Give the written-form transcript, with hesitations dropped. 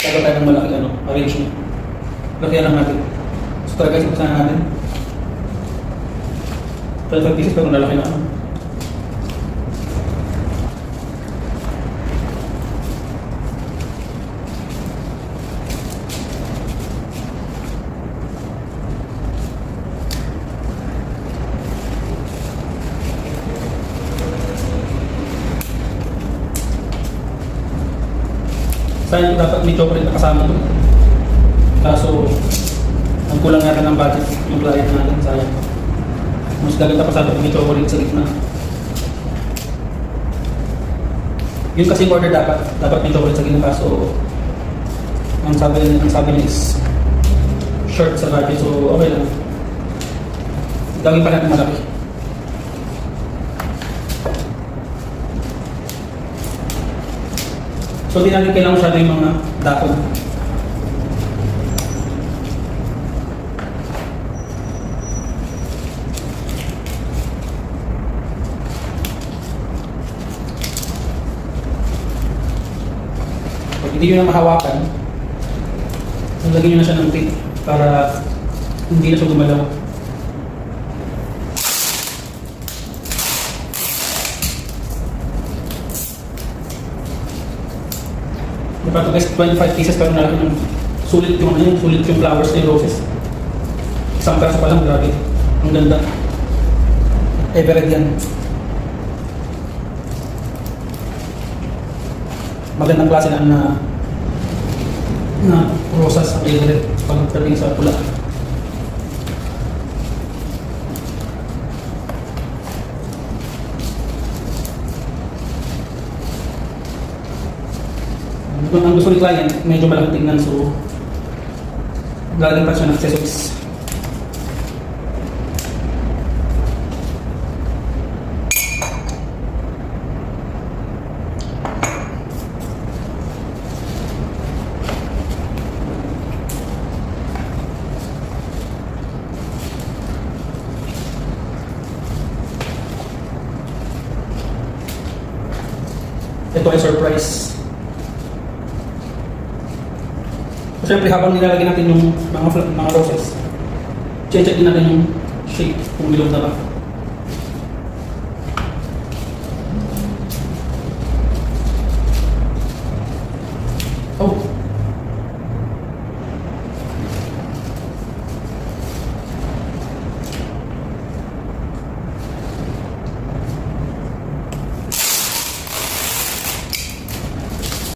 Tagal tayo ng malaki arrangement. Lakihan lang natin. So tara guys, umpasahan natin. 12 pieces pero lalaki na Sayang dapat may chocolate na kasama to. Kaso, ang kulang natin ng budget yung client natin, sayang. Mas gaganda pa sa atin may chocolate sa gitna. Yun kasi yung order dapat may chocolate sa gitna, kaso ang sabi niya is short sa budget, so okay lang. Gawin pa natin malaki. So, di natin kailangan masyado yung mga dapon. Pag hindi nyo na mahawakan, lagyan nyo na siya ng tape para hindi na siya gumalaw. Diba ito guys, 25 pieces pero nalaki ng sulit yung flowers na yung roses. Isang peraso pa lang, grabe. Ang ganda. Everett yan. Magandang klase na rosas ang Everett pagdating sa pula. Kung ang gusto ni client, medyo malaking tingnan, so lalagyan pa siya ng accessories. Ito ay surprise. Siyempre, habang nilalagyan natin yung mga roses, check din natin yung shape, kung bilog na ba. Oh!